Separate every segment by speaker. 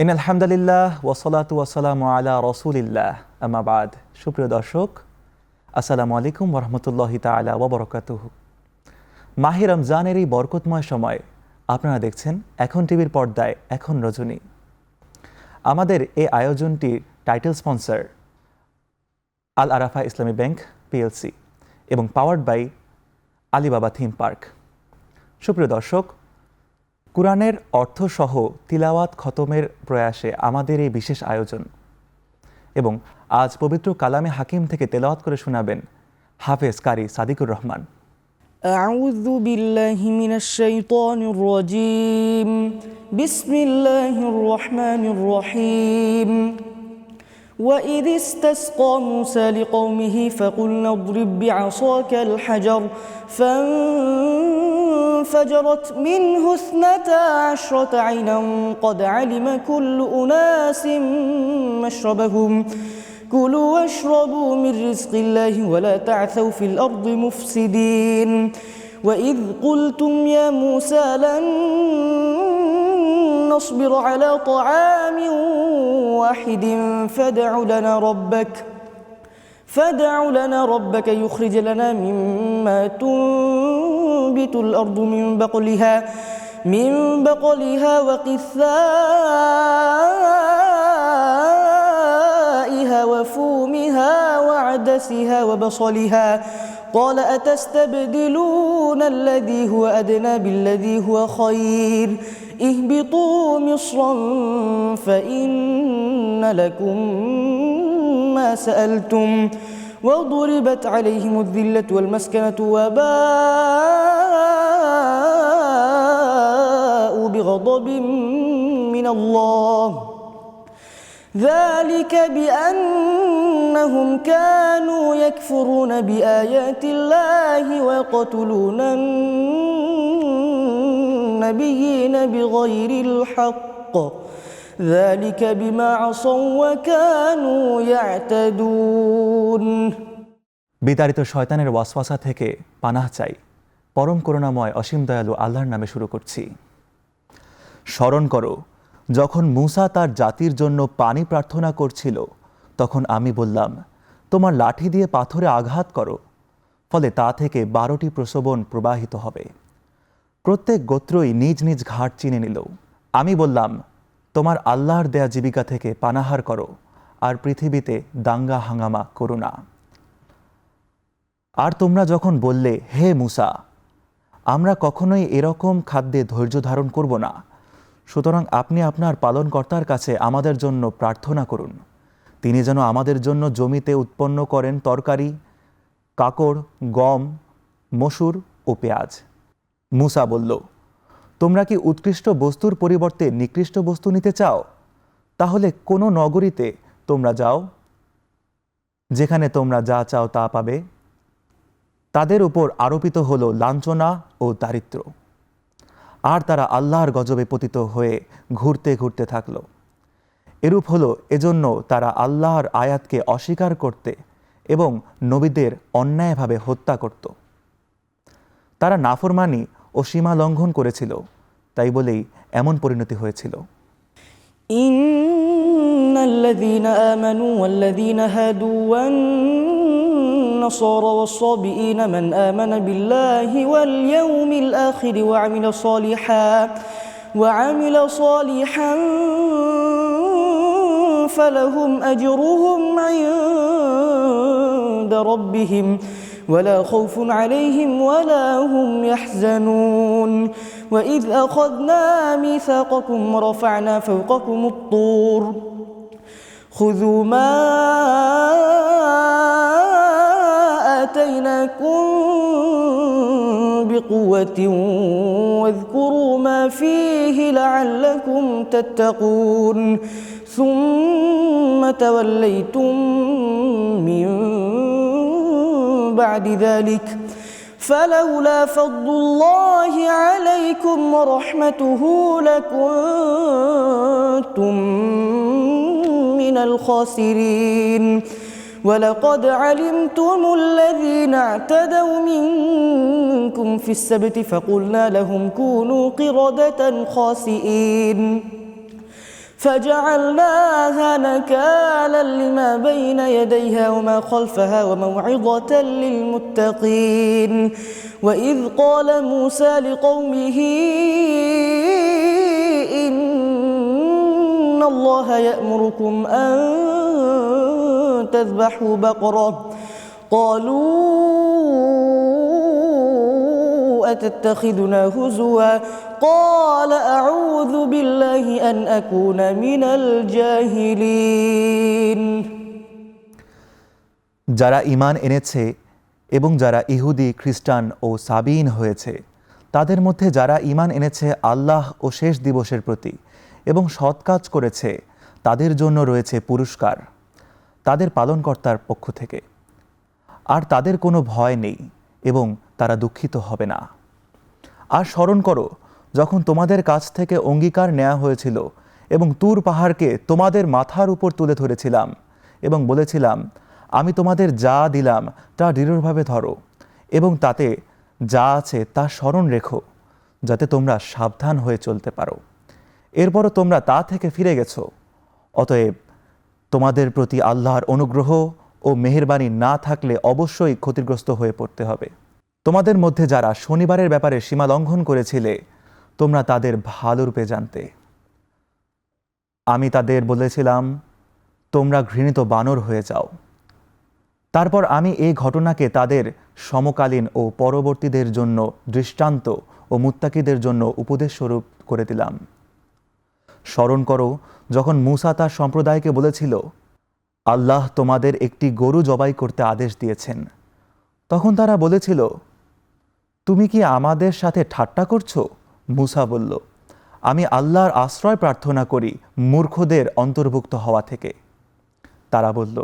Speaker 1: ইনাল হামদুলিল্লাহ ওয়াসসালাতু ওয়াসসালামু আলা রাসূলিল্লাহ আম্মা বাদ। সুপ্রিয় দর্শক, আসসালামু আলাইকুম ওয়া রাহমাতুল্লাহি তাআলা ওয়া বারাকাতুহু। মাহে রমজানের এই বরকতময় সময় আপনারা দেখছেন এখন টিভির পর্দায় এখন রজনী। আমাদের এই আয়োজনটির title sponsor Al Arafah Islami bank PLC এবং powered by Alibaba theme park. সুপ্রিয় দর্শক, কুরআনের অর্থসহ তিলাওয়াত খতমের প্রয়াসে আমাদের এই বিশেষ আয়োজন এবং আজ পবিত্র কালামে হাকিম থেকে তেলাওয়াত করে শোনাবেন হাফেজ কারি সাদিকুর রহমান।
Speaker 2: أعوذ بالله من الشيطان الرجيم بسم الله الرحمن الرحيم وإذ استسقى موسى لقومه فقلنا اضرب بعصاك الحجر فانفجرت منه 12 عينا قد علم كل أناس مشربهم كلوا واشربوا من رزق الله ولا تعثوا في الأرض مفسدين وإذ قلتم يا موسى لن نصبر على طعام واحد فادع لنا ربك يخرج لنا مما تنبت الأرض من بقلها وقثائها وفومها وعدسها وبصلها قال أتستبدلون الذي هو أدنى بالذي هو خير اهبطوا مصرا فإن لكم ما سألتم وضربت عليهم الذلة والمسكنة وباءوا بغضب من الله ذلك بأنهم كانوا يكفرون بآيات الله ويقتلون النبيين بغير الحق ذلك بما عصوا وكانوا يعتدون।
Speaker 1: বিতাড়িত শয়তানের ওয়াসওয়াসা থেকে পানাহ চাই, পরম করুণাময় অসীম দয়ালু আল্লাহর নামে শুরু করছি। স্মরণ করো, যখন মূসা তার জাতির জন্য পানি প্রার্থনা করছিল, তখন আমি বললাম, তোমার লাঠি দিয়ে পাথরে আঘাত করো, ফলে তা থেকে 12টি প্রসবন প্রবাহিত হবে। প্রত্যেক গোত্রই নিজ নিজ ঘাট চিনে নিল। আমি বললাম, তোমার আল্লাহর দেয়া জীবিকা থেকে পানাহার করো, আর পৃথিবীতে দাঙ্গা হাঙ্গামা করো না। আর তোমরা যখন বললে, হে মূসা, আমরা কখনোই এরকম খাদ্যে ধৈর্য ধারণ করব না, সুতরাং আপনি আপনার পালনকর্তার কাছে আমাদের জন্য প্রার্থনা করুন, তিনি যেন আমাদের জন্য জমিতে উৎপন্ন করেন তরকারি, কাকড়, গম, মসুর ও পেঁয়াজ। মূসা বলল, তোমরা কি উৎকৃষ্ট বস্তুর পরিবর্তে নিকৃষ্ট বস্তু নিতে চাও? তাহলে কোনো নগরীতে তোমরা যাও, যেখানে তোমরা যা চাও তা পাবে। তাদের উপর আরোপিত হল লাঞ্ছনা ও দারিদ্র্য, আর তারা আল্লাহর গজবে পতিত হয়ে ঘুরতে ঘুরতে থাকল। এরূপ হলো এজন্য তারা আল্লাহর আয়াতকে অস্বীকার করতে এবং নবীদের অন্যায়ভাবে হত্যা করত। তারা নাফরমানি ও সীমা লঙ্ঘন করেছিল, তাই বলেই এমন পরিণতি হয়েছিল।
Speaker 2: ইন্নাল্লাযীনা আমানু ওয়াল্লাযীনা হাদু ওয়ান-নাসারা ওয়াস-সাবিঈনা মান আমানা বিল্লাহি ওয়াল ইয়াউমিল আখির ওয়া আমিলা সালিহান ফালাহুম আজরুহুম ইনদা রাব্বিহিম ولا خوف عليهم ولا هم يحزنون وإذ أخذنا ميثاقكم ورفعنا فوقكم الطور خذوا ما آتيناكم بقوة واذكروا ما فيه لعلكم تتقون ثم توليتم من بعد ذلك فلولا فضل الله عليكم ورحمته لكنتم من الخاسرين ولقد علمتم الذين اعتدوا منكم في السبت فقلنا لهم كونوا قردة خاسئين فجعلناها نكالا لما بين يديها وما خلفها وموعظة للمتقين وإذ قال موسى لقومه إن الله يأمركم أن تذبحوا بقرة قالوا أتتخذنا هزوا قال أعوذ بالله أن أكون من الجاهلين
Speaker 1: যারা ঈমান এনেছে এবং যারা ইহুদি খ্রিস্টান ও সাবিন হয়েছে তাদের মধ্যে যারা ঈমান এনেছে আল্লাহ ও শেষ দিবসের প্রতি এবং সৎ কাজ করেছে তাদের জন্য রয়েছে পুরস্কার তাদের পালনকর্তার পক্ষ থেকে আর তাদের কোনো ভয় নেই এবং তারা দুঃখিত হবে না। আর স্মরণ করো যখন তোমাদের কাছ থেকে অঙ্গীকার নেওয়া হয়েছিল এবং তুর পাহাড়কে তোমাদের মাথার উপর তুলে ধরেছিলাম এবং বলেছিলাম আমি তোমাদের যা দিলাম তা দৃঢ়ভাবে ধরো এবং তাতে যা আছে তা স্মরণ রেখো যাতে তোমরা সাবধান হয়ে চলতে পারো। এরপরও তোমরা তা থেকে ফিরে গেছো, অতএব তোমাদের প্রতি আল্লাহর অনুগ্রহ ও মেহেরবানি না থাকলে অবশ্যই ক্ষতিগ্রস্ত হয়ে পড়তে হবে। তোমাদের মধ্যে যারা শনিবারের ব্যাপারে সীমা লঙ্ঘন করেছিলে তোমরা তাদের ভালোরূপে জানতে। আমি তাদের বলেছিলাম তোমরা ঘৃণিত বানর হয়ে যাও। তারপর আমি এই ঘটনাকে তাদের সমকালীন ও পরবর্তীদের জন্য দৃষ্টান্ত ও মুত্তাকিদের জন্য উপদেশ স্বরূপ করে দিলাম। স্মরণ করো যখন মূসা তার সম্প্রদায়কে বলেছিল আল্লাহ তোমাদের একটি গরু জবাই করতে আদেশ দিয়েছেন, তখন তারা বলেছিল তুমি কি আমাদের সাথে ঠাট্টা করছো? মূসা বলল আমি আল্লাহর আশ্রয় প্রার্থনা করি মূর্খদের অন্তর্ভুক্ত হওয়া থেকে। তারা বলল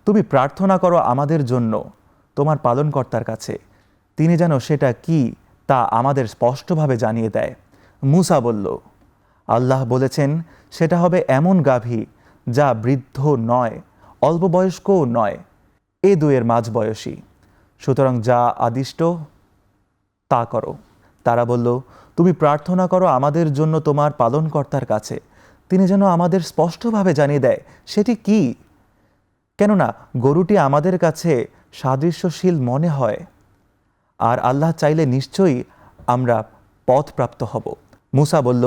Speaker 1: তুমি প্রার্থনা করো আমাদের জন্য তোমার পালনকর্তার কাছে, তিনি যেন সেটা কি তা আমাদের স্পষ্টভাবে জানিয়ে দেয়। মূসা বলল আল্লাহ বলেছেন সেটা হবে এমন গাভী যা বৃদ্ধ নয় অল্প বয়স্কও নয়, এ দুয়ের মাঝবয়সী, সুতরাং যা আদিষ্ট তা করো। তারা বলল তুমি প্রার্থনা করো আমাদের জন্য তোমার পালনকর্তার কাছে, তিনি যেন আমাদের স্পষ্টভাবে জানিয়ে দেয় সেটি কি, কেননা গরুটি আমাদের কাছে সাদৃশ্যশীল মনে হয়, আর আল্লাহ চাইলে নিশ্চয়ই আমরা পথপ্রাপ্ত হব। মূসা বলল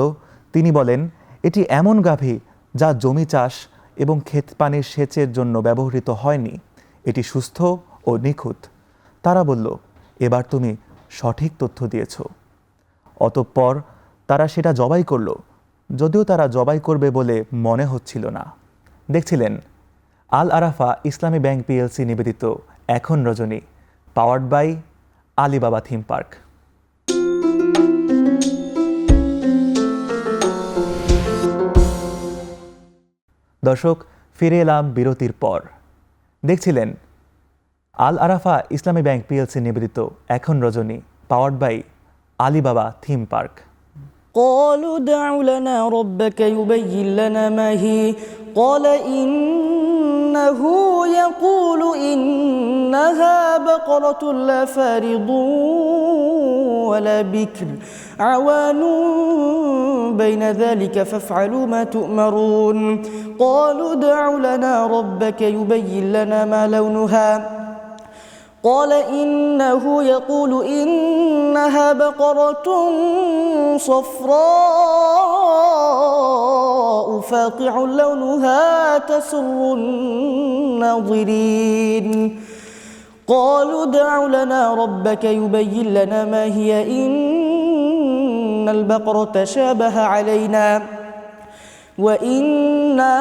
Speaker 1: তিনি বলেন এটি এমন গাভী যা জমি চাষ এবং ক্ষেত পানির সেচের জন্য ব্যবহৃত হয়নি, এটি সুস্থ ও নিখুঁত। তারা বলল এবার তুমি সঠিক তথ্য দিয়েছ। অতঃপর তারা সেটা জবাই করল, যদিও তারা জবাই করবে বলে মনে হচ্ছিল না। দেখছিলেন আল আরাফা ইসলামী ব্যাংক পিএলসি নিবেদিত এখন রজনী, powered by Alibaba theme park. দর্শক, ফিরে এলাম বিরতির পর। দেখছিলেন আল আরাফা ইসলামী ব্যাংক পিএলসি নিবেদিত এখন রজনী, powered by Alibaba theme park.
Speaker 2: قالوا ادع لنا ربك يبين لنا ما هي قال إنه يقول إنها بقرة لا فارض ولا بكر عوان بين ذلك فافعلوا ما تؤمرون قالوا ادع لنا ربك يبين لنا ما لونها قال إنه يقول إنها بقرة صفراء فاقع لونها تسر الناظرين قالوا ادع لنا ربك يبين لنا ما هي إن البقرة شابه علينا وإنا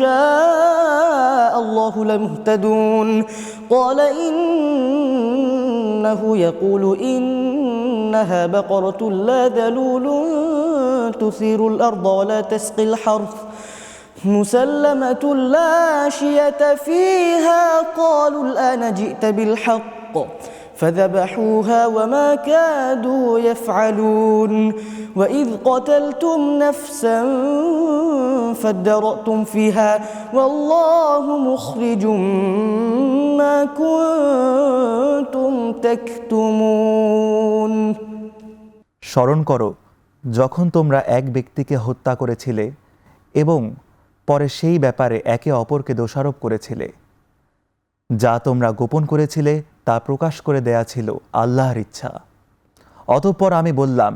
Speaker 2: شاء الله لمهتدون قال إنه يقول إنها بقرة لا ذلول تثير الأرض ولا تسقي الحرث مسلمة لا شية فيها قالوا الآن جئت بالحق فذبحوها وما كادوا يفعلون وإذ قتلتم نفسا فادرأتم فيها والله مخرج ما كنتم تكتمون
Speaker 1: স্মরণ করো যখন তোমরা এক ব্যক্তিকে হত্যা করেছিলে এবং পরে সেই ব্যাপারে একে অপরকে দোষারোপ করেছিলে। যা তোমরা গোপন করেছিলে তা প্রকাশ করে দেয়া ছিল আল্লাহর ইচ্ছা। অতঃপর আমি বললাম,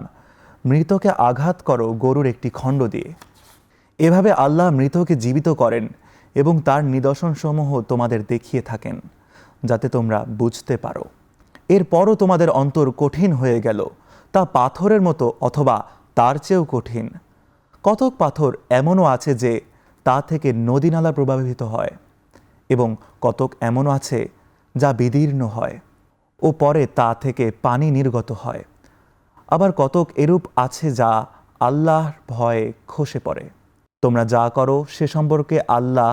Speaker 1: মৃতকে আঘাত করো গরুর একটি খণ্ড দিয়ে। এভাবে আল্লাহ মৃতকে জীবিত করেন এবং তার নিদর্শনসমূহ তোমাদের দেখিয়ে থাকেন, যাতে তোমরা বুঝতে পারো। এরপরও তোমাদের অন্তর কঠিন হয়ে গেল, তা পাথরের মতো অথবা তার চেয়েও কঠিন। কতক পাথর এমনও আছে যে তা থেকে নদী নালা প্রবাহিত হয়, এবং কতক এমনও আছে যা বিদীর্ণ হয় ও পরে তা থেকে পানি নির্গত হয়। আবার কতক এরূপ আছে যা আল্লাহর ভয়ে খসে পড়ে। তোমরা যা করো সে সম্পর্কে আল্লাহ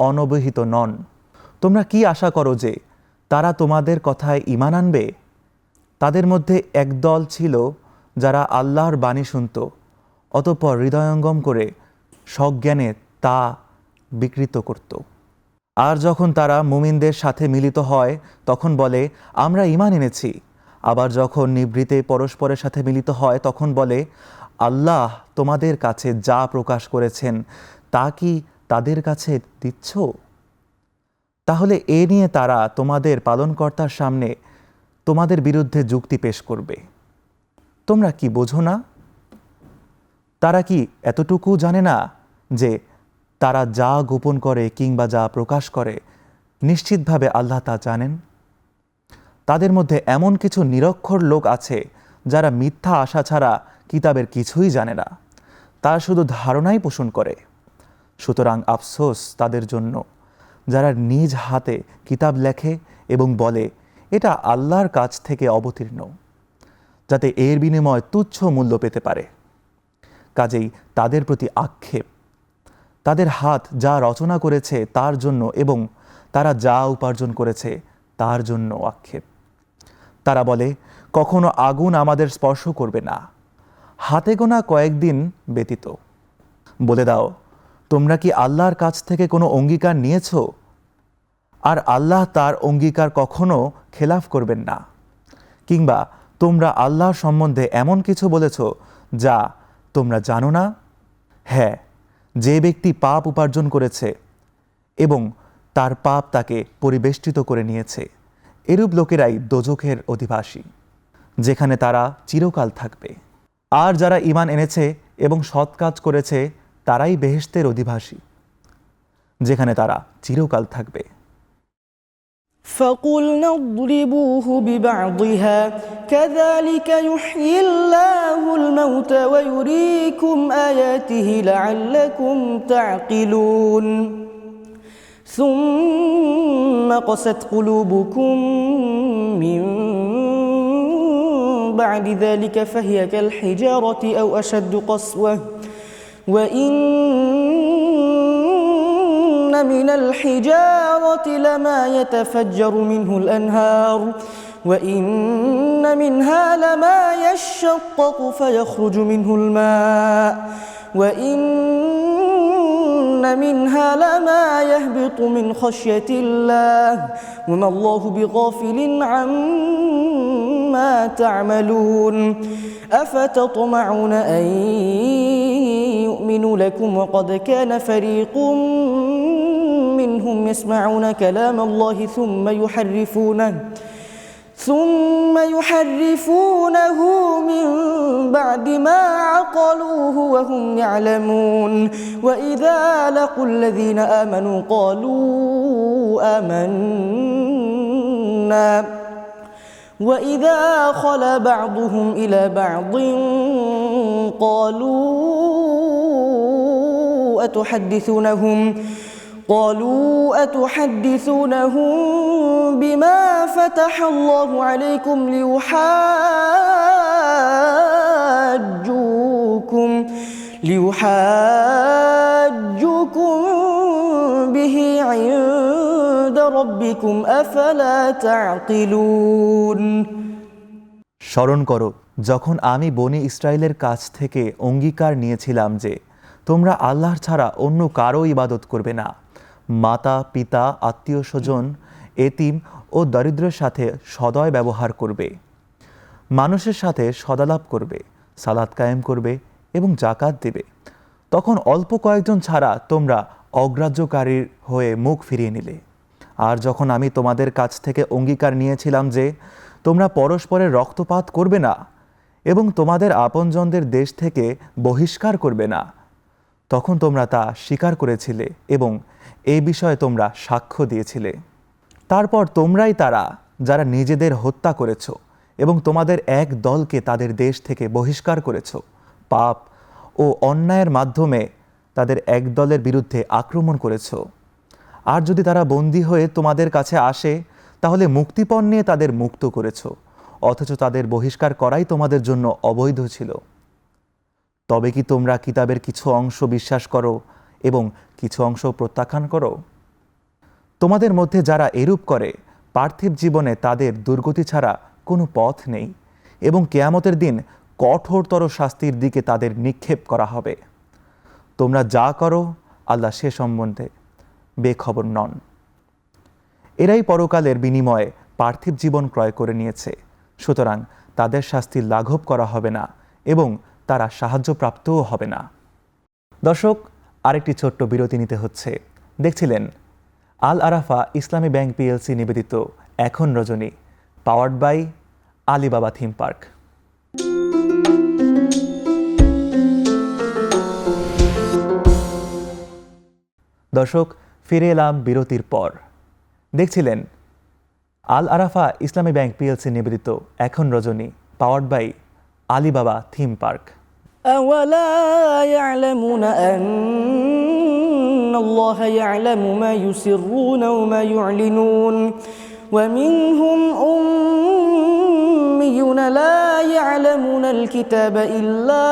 Speaker 1: অনবহিত নন। তোমরা কি আশা করো যে তারা তোমাদের কথায় ঈমান আনবে? তাদের মধ্যে একদল ছিল যারা আল্লাহর বাণী শুনত, অতঃপর হৃদয়ঙ্গম করে সজ্ঞানে তা বিকৃত করত। আর যখন তারা মুমিনদের সাথে মিলিত হয় তখন বলে, আমরা ঈমান এনেছি। আবার যখন নিভৃতে পরস্পরের সাথে মিলিত হয় তখন বলে, আল্লাহ তোমাদের কাছে যা প্রকাশ করেছেন তা কি তাদের কাছে দিচ্ছ? তাহলে এ নিয়ে তারা তোমাদের পালনকর্তার সামনে তোমাদের বিরুদ্ধে যুক্তি পেশ করবে। তোমরা কি বোঝো না? তারা কি এতটুকু জানে না যে তারা যা গোপন করে কিংবা যা প্রকাশ করে নিশ্চিতভাবে আল্লাহ তা জানেন? তাদের মধ্যে এমন কিছু নিরক্ষর লোক আছে যারা মিথ্যা আশা ছাড়া কিতাবের কিছুই জানে না, তারা শুধু ধারণাই পোষণ করে। সুতরাং আফসোস তাদের জন্য যারা নিজ হাতে কিতাব লেখে এবং বলে এটা আল্লাহর কাছ থেকে অবতীর্ণ, যাতে এর বিনিময়ে তুচ্ছ মূল্য পেতে পারে। কাজেই তাদের প্রতি আক্ষেপ। তাদের হাত যা রচনা করেছে তার জন্য এবং তারা যা উপার্জন করেছে তার জন্য আক্ষেপ। তারা বলে, কখনো আগুন আমাদের স্পর্শ করবে না, হাতে গোনা কয়েকদিন ব্যতীত। বলে দাও, তোমরা কি আল্লাহর কাছ থেকে কোনো অঙ্গীকার নিয়েছ? আর আল্লাহ তার অঙ্গীকার কখনো খেলাফ করবেন না। কিংবা তোমরা আল্লাহর সম্বন্ধে এমন কিছু বলেছ যা তোমরা জানো না? হ্যাঁ, যে ব্যক্তি পাপ উপার্জন করেছে এবং তার পাপ তাকে পরিবেষ্টিত করে নিয়েছে, এরূপ লোকেরাই দোজখের অধিবাসী, যেখানে তারা চিরকাল থাকবে। আর যারা ঈমান এনেছে এবং সৎ কাজ করেছে তারাই বেহেশতের অধিবাসী, যেখানে তারা চিরকাল থাকবে।
Speaker 2: فقلنا اضربوه ببعضها كذلك يحيي الله الموتى ويريكم آياته لعلكم تعقلون ثم قست قلوبكم من بعد ذلك فهي كالحجارة أو أشد قسوة وإن من الحجارة لما يتفجر منه الأنهار وإن منها لما يشقق فيخرج منه الماء وإن منها لما يهبط من خشية الله وما الله بغافل عما تعملون أفتطمعون أن يؤمنوا لكم وقد كان فريق منهم يسمعون كلام الله ثم يحرفونه من بعد ما عقلوه وهم يعلمون وإذا لقوا الذين آمنوا قالوا آمنا وإذا خلا بعضهم إلى بعض قالوا أتحدثونهم بما فتح الله عليكم ليحاجوكم به عند ربكم أفلا تعقلون
Speaker 1: স্মরণ করো যখন আমি বনি ইসরায়েলের কাছ থেকে অঙ্গীকার নিয়েছিলাম যে তোমরা আল্লাহর ছাড়া অন্য কারো ইবাদত করবে না। মাতা পিতা আত্মীয় স্বজন এতিম ও দরিদ্রের সাথে সদয় ব্যবহার করবে, মানুষের সাথে সদালাপ করবে, সালাত কায়েম করবে এবং জাকাত দেবে, তখন অল্প কয়েকজন ছাড়া তোমরা অগ্রাহ্যকারীর হয়ে মুখ ফিরিয়ে নিলে। আর যখন আমি তোমাদের কাছ থেকে অঙ্গীকার নিয়েছিলাম যে তোমরা পরস্পরের রক্তপাত করবে না এবং তোমাদের আপনজনদের দেশ থেকে বহিষ্কার করবে না, তখন তোমরা তা স্বীকার করেছিলে এবং এই বিষয়ে তোমরা সাক্ষ্য দিয়েছিলে। তারপর তোমরাই তারা যারা নিজেদের হত্যা করেছ এবং তোমাদের এক দলকে তাদের দেশ থেকে বহিষ্কার করেছ, পাপ ও অন্যায়ের মাধ্যমে তাদের এক দলের বিরুদ্ধে আক্রমণ করেছ। আর যদি তারা বন্দী হয়ে তোমাদের কাছে আসে, তাহলে মুক্তিপণ নিয়ে তাদের মুক্ত করেছ, অথচ তাদের বহিষ্কার করাই তোমাদের জন্য অবৈধ ছিল। তবে কি তোমরা কিতাবের কিছু অংশ বিশ্বাস করো এবং কিছু অংশ প্রত্যাখ্যান করো? তোমাদের মধ্যে যারা এরূপ করে, পার্থিব জীবনে তাদের দুর্গতি ছাড়া কোনো পথ নেই এবং কিয়ামতের দিন কঠোরতর শাস্তির দিকে তাদের নিক্ষেপ করা হবে। তোমরা যা করো, আল্লাহ সে সম্বন্ধে বেখবর নন। এরাই পরকালের বিনিময়ে পার্থিব জীবন ক্রয় করে নিয়েছে, সুতরাং তাদের শাস্তি লাঘব করা হবে না এবং তারা সাহায্যপ্রাপ্তও হবে না। দর্শক, আরেকটি ছোট্ট বিরতি নিতে হচ্ছে। দেখছিলেন আল আরাফা ইসলামী ব্যাংক পিএলসি নিবেদিত এখন রজনী, powered by Alibaba theme park. দর্শক, ফিরে এলাম বিরতির পর। দেখছিলেন আল আরাফা ইসলামী ব্যাংক পিএলসি নিবেদিত এখন রজনী, powered by Alibaba theme park.
Speaker 2: أولا يعلمون أن الله يعلم ما يسرون وما يعلنون ومنهم أميون لا يعلمون الكتاب إلا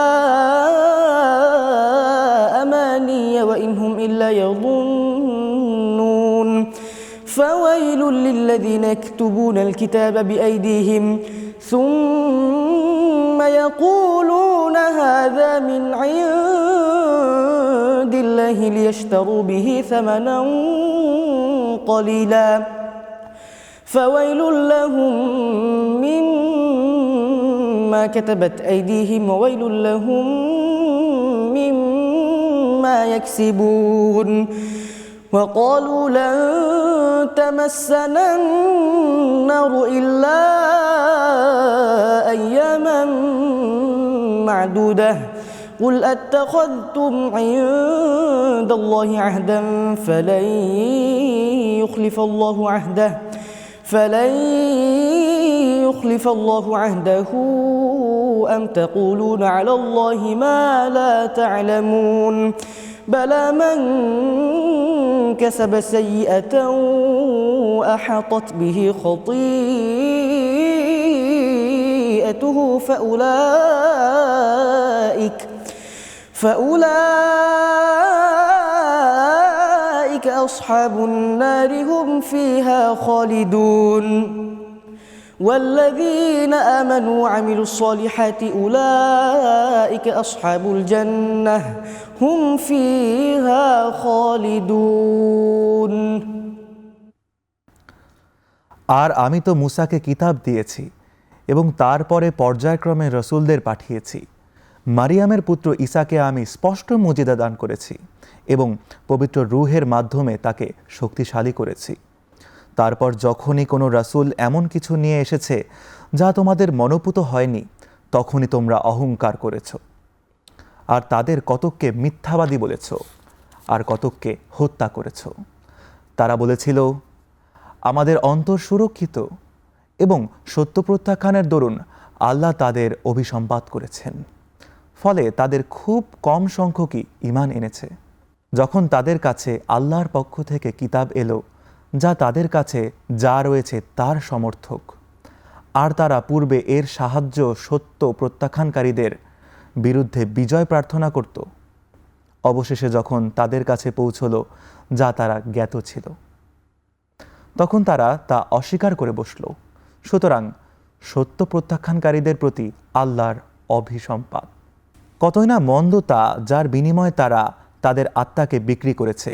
Speaker 2: أماني وإن هم إلا يظنون فويل للذين يكتبون الكتاب بأيديهم ثم يقولون هذا من عند الله ليشتروا به ثمنا قليلا فويل لهم مما كتبت أيديهم وويل لهم مما يكسبون وقالوا لن تمسنا النار إلا أياما معدودة قل أتخذتم عند الله عهدا فلن يخلف الله عهده أم تقولون على الله ما لا تعلمون بلى من كسب سيئة أحاطت به خطيئته فأولئك أصحاب النار هم فيها خالدون والذين آمنوا وعملوا الصالحات أولئك أصحاب الجنة هم فيها خالدون
Speaker 1: আর আমি তো মুসাকে কিতাব দিয়েছি এবং তারপরে পর্যায়ক্রমে রসুলদের পাঠিয়েছি। মারিয়ামের পুত্র ঈসাকে আমি স্পষ্ট মুজিজা দান করেছি এবং পবিত্র রূহের মাধ্যমে তাকে শক্তিশালী করেছি। তারপর যখনই কোনো রাসূল এমন কিছু নিয়ে এসেছে যা তোমাদের মনোপুত হয়নি, তখনই তোমরা অহংকার করেছ আর তাদের কতককে মিথ্যাবাদী বলেছ আর কতককে হত্যা করেছ। তারা বলেছিল, আমাদের অন্তর সুরক্ষিত, এবং সত্য প্রত্যাখ্যানের দরুন আল্লাহ তাদের অভিসম্পাত করেছেন। ফলে তাদের খুব কম সংখ্যকই ঈমান এনেছে। যখন তাদের কাছে আল্লাহর পক্ষ থেকে কিতাব এলো যা তাদের কাছে যা রয়েছে তার সমর্থক, আর তারা পূর্বে এর সাহায্য সত্য প্রত্যাখ্যানকারীদের বিরুদ্ধে বিজয় প্রার্থনা করত, অবশেষে যখন তাদের কাছে পৌঁছল যা তারা জ্ঞাত ছিল, তখন তারা তা অস্বীকার করে বসল। সুতরাং সত্য প্রত্যাখ্যানকারীদের প্রতি আল্লাহর অভিসম্পাত। কতই না মন্দ তা যার বিনিময়ে তারা তাদের আত্মাকে বিক্রি করেছে।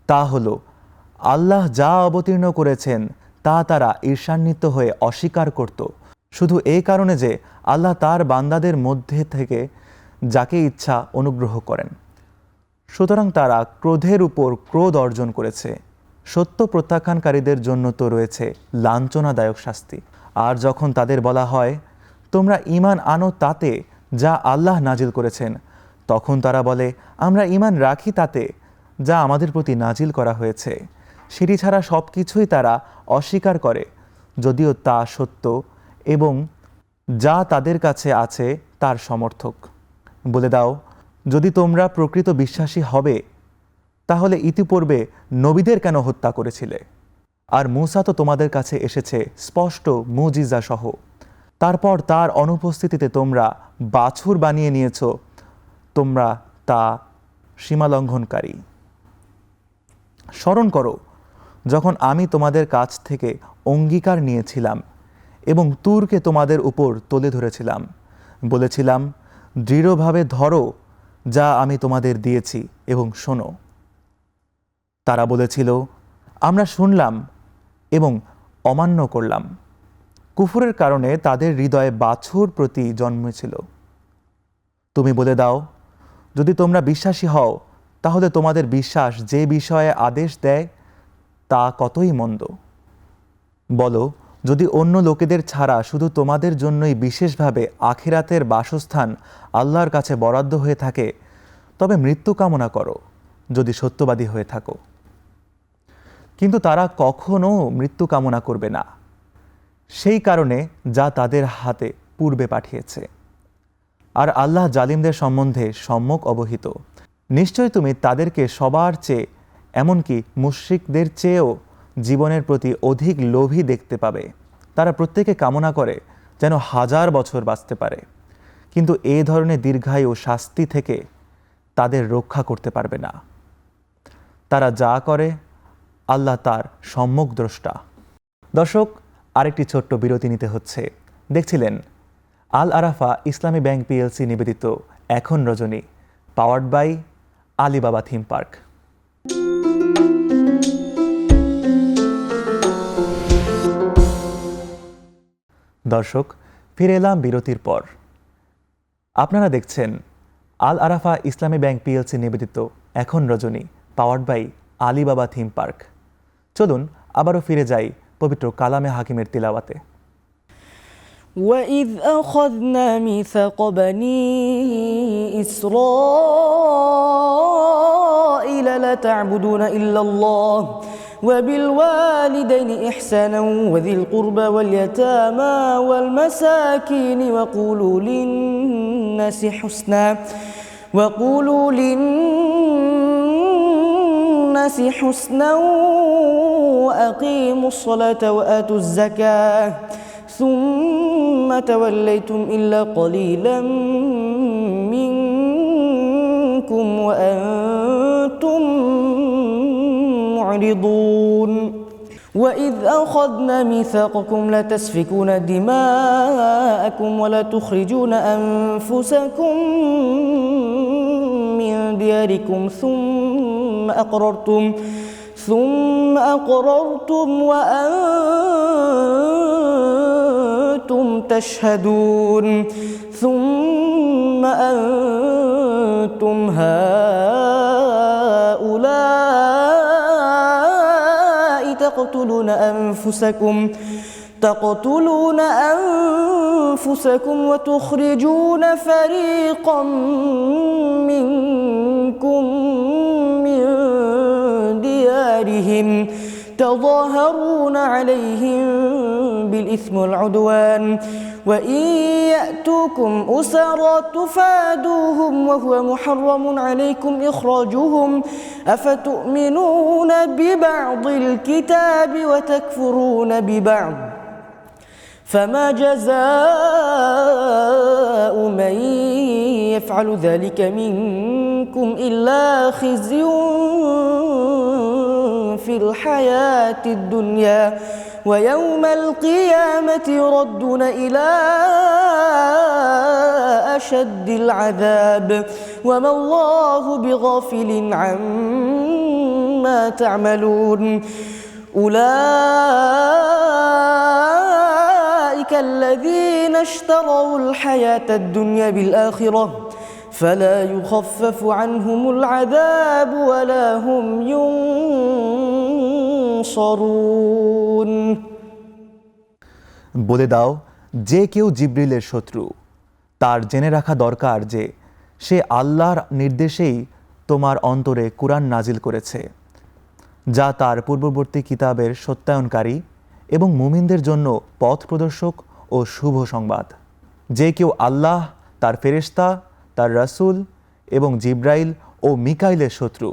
Speaker 1: তা হলো আল্লাহ যা অবতীর্ণ করেছেন তা তারা ঈর্ষান্বিত হয়ে অস্বীকার করত, শুধু এই কারণে যে আল্লাহ তার বান্দাদের মধ্যে থেকে যাকে ইচ্ছা অনুগ্রহ করেন। সুতরাং তারা ক্রোধের উপর ক্রোধ অর্জন করেছে। সত্য প্রত্যাখ্যানকারীদের জন্য তো রয়েছে লাঞ্ছনাদায়ক শাস্তি। আর যখন তাদের বলা হয়, তোমরা ঈমান আনো তাতে যা আল্লাহ নাজিল করেছেন, তখন তারা বলে, আমরা ঈমান রাখি তাতে যা আমাদের প্রতি নাজিল করা হয়েছে। সেটি ছাড়া সব কিছুই তারা অস্বীকার করে, যদিও তা সত্য এবং যা তাদের কাছে আছে তার সমর্থক। বলে দাও, যদি তোমরা প্রকৃত বিশ্বাসী হবে তাহলে ইতিপূর্বে নবীদের কেন হত্যা করেছিলে? আর মূসা তো তোমাদের কাছে এসেছে স্পষ্ট মুজিজা সহ। তারপর তার অনুপস্থিতিতে তোমরা বাছুর বানিয়ে নিয়েছ, তোমরা তা সীমালঙ্ঘনকারী। স্মরণ করো যখন আমি তোমাদের কাছ থেকে অঙ্গীকার নিয়েছিলাম এবং তুরকে তোমাদের উপর তুলে ধরেছিলাম, বলেছিলাম, দৃঢ়ভাবে ধরো যা আমি তোমাদের দিয়েছি এবং শোনো। তারা বলেছিল, আমরা শুনলাম এবং অমান্য করলাম। কুফরের কারণে তাদের হৃদয়ে বাছুর প্রতি জন্মেছিল। তুমি বলে দাও, যদি তোমরা বিশ্বাসী হও তাহলে তোমাদের বিশ্বাস যে বিষয়ে আদেশ দেয় তা কতই মন্দ। বলো, যদি অন্য লোকেদের ছাড়া শুধু তোমাদের জন্যই বিশেষভাবে আখিরাতের বাসস্থান আল্লাহর কাছে বরাদ্দ হয়ে থাকে, তবে মৃত্যু কামনা করো যদি সত্যবাদী হয়ে থাকো। কিন্তু তারা কখনো মৃত্যু কামনা করবে না, সেই কারণে যা তাদের হাতে পূর্বে পাঠিয়েছে। আর আল্লাহ জালিমদের সম্বন্ধে সম্যক অবহিত। নিশ্চয় তুমি তাদেরকে সবার চেয়ে, এমনকি মুশরিকদের চেয়েও জীবনের প্রতি অধিক লোভী দেখতে পাবে। তারা প্রত্যেকে কামনা করে যেন 1000 বছর বাঁচতে পারে, কিন্তু এই ধরনের দীর্ঘায়ু শাস্তি থেকে তাদের রক্ষা করতে পারবে না। তারা যা করে আল্লাহ তার সম্যক দ্রষ্টা। দর্শক, আরেকটি ছোট্ট বিরতি নিতে হচ্ছে। দেখছিলেন আল আরাফা ইসলামী ব্যাংক পিএলসি নিবেদিত এখন রজনী, powered by Alibaba theme park. দর্শক, ফিরে এলাম বিরতির পর। আপনারা দেখছেন আল আরাফা ইসলামী ব্যাংক পিএলসি নিবেদিত এখন রজনী, powered by Alibaba theme park. চলুন আবারও ফিরে যাই পবিত্র কালামে হাকিমের তিলাওয়াতে।
Speaker 2: وَإِذْ أَخَذْنَا مِيثَاقَ بَنِي إِسْرَائِيلَ لَا تَعْبُدُونَ إِلَّا اللَّهَ وَبِالْوَالِدَيْنِ إِحْسَانًا وَذِي الْقُرْبَى وَالْيَتَامَى وَالْمَسَاكِينِ وَقُولُوا لِلنَّاسِ حُسْنًا وَأَقِيمُوا الصَّلَاةَ وَآتُوا الزَّكَاةَ ثُمَّ تَوَلَّيْتُمْ إِلَّا قَلِيلًا مِّنكُمْ وَأَنتُم مُّعْرِضُونَ وَإِذْ أَخَذْنَا مِيثَاقَكُمْ لَا تَسْفِكُونَ دِمَاءَكُمْ وَلَا تُخْرِجُونَ أَنفُسَكُم مِّن دِيَارِكُمْ ثُمَّ أقررتم وأنتم تشهدون ثم أنتم هؤلاء تقتلون أنفسكم وتخرجون فريقا منكم من ديارهم تظاهرون عليهم بالإثم والعدوان وإن يأتوكم أسارى تفادوهم وهو محرم عليكم إخراجهم أفتؤمنون ببعض الكتاب وتكفرون ببعض فما جزاء من يفعل ذلك منكم إلا خزي في الحياة الدنيا ويوم القيامة يردون إلى أشد العذاب وما الله بغافل عما تعملون أولئك أولئك الذين اشتروا الحياة الدنيا بالآخرة فلا يخفف عنهم العذاب ولا هم ينصرون।
Speaker 1: বলে দাও, যে কেউ জিবরিলের শত্রু, তার জেনে রাখা দরকার যে সে আল্লাহর নির্দেশেই তোমার অন্তরে কুরআন নাজিল করেছে, যা তার পূর্ববর্তী কিতাবের সত্যায়নকারী এবং মুমিনদের জন্য পথ প্রদর্শক ও শুভ সংবাদ। যে কেউ আল্লাহ, তার ফেরেশতা, তার রাসূল এবং জিব্রাইল ও মিকাইলের শত্রু,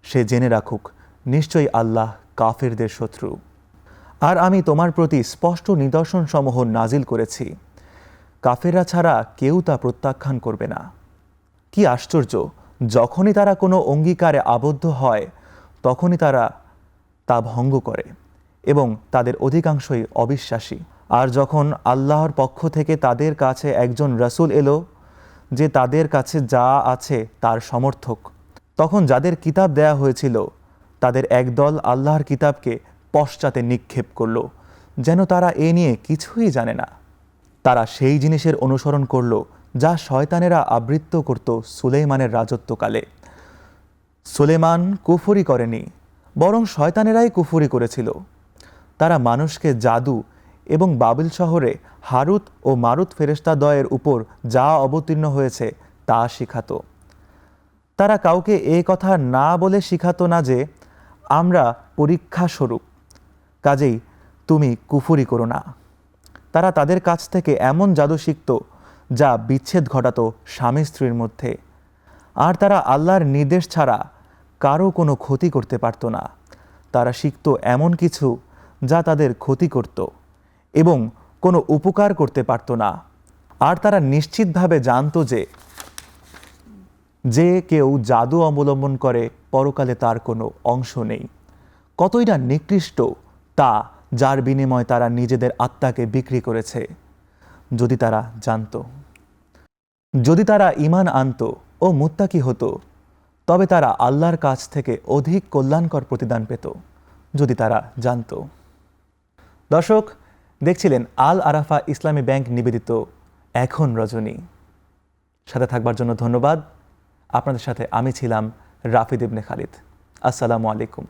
Speaker 1: সে জেনে রাখুক নিশ্চয়ই আল্লাহ কাফেরদের শত্রু। আর আমি তোমার প্রতি স্পষ্ট নিদর্শনসমূহ নাজিল করেছি, কাফেররা ছাড়া কেউ তা প্রত্যাখ্যান করবে না। কি আশ্চর্য, যখনই তারা কোনো অঙ্গীকারে আবদ্ধ হয় তখনই তারা তা ভঙ্গ করে এবং তাদের অধিকাংশই অবিশ্বাসী। আর যখন আল্লাহর পক্ষ থেকে তাদের কাছে একজন রাসূল এলো যে তাদের কাছে যা আছে তার সমর্থক, তখন যাদের কিতাব দেয়া হয়েছিল তাদের একদল আল্লাহর কিতাবকে পশ্চাতে নিক্ষেপ করল, যেন তারা এ নিয়ে কিছুই জানে না। তারা সেই জিনিসের অনুসরণ করল যা শয়তানেরা আবৃত্ত করত সুলেইমানের রাজত্বকালে। সুলেমান কুফরি করেনি, বরং শয়তানেরাই কুফরি করেছিল। তারা মানুষকে জাদু এবং বাবিল শহরে হারুত ও মারুত ফেরেশতাদ্বয়ের উপর যা অবতীর্ণ হয়েছে তা শিখাতো। তারা কাউকে এ কথা না বলে শিখাতো না যে আমরা পরীক্ষা স্বরূপ, কাজেই তুমি কুফরি করো না। তারা তাদের কাছ থেকে এমন জাদু শিখত যা বিচ্ছেদ ঘটাতো স্বামী স্ত্রীর মধ্যে, আর তারা আল্লাহর নির্দেশ ছাড়া কারো কোনো ক্ষতি করতে পারত না। তারা শিখত এমন কিছু যা তাদের ক্ষতি করত এবং কোনো উপকার করতে পারত না। আর তারা নিশ্চিতভাবে জানত যে যে কেউ জাদু অবলম্বন করে পরকালে তার কোনো অংশ নেই। কতই না নিকৃষ্ট তা, যার বিনিময়ে তারা নিজেদের আত্মাকে বিক্রি করেছে। যদি তারা জানত, যদি তারা ঈমান আনত ও মুত্তাকি হতো, তবে তারা আল্লাহর কাছ থেকে অধিক কল্যাণকর প্রতিদান পেত, যদি তারা জানত। দর্শক, দেখছিলেন আল আরাফা ইসলামী ব্যাংক নিবেদিত এখন রজনী। সাথে থাকবার জন্য ধন্যবাদ। আপনাদের সাথে আমি ছিলাম রাফিদ ইবনে খালিদ। আসসালামু আলাইকুম।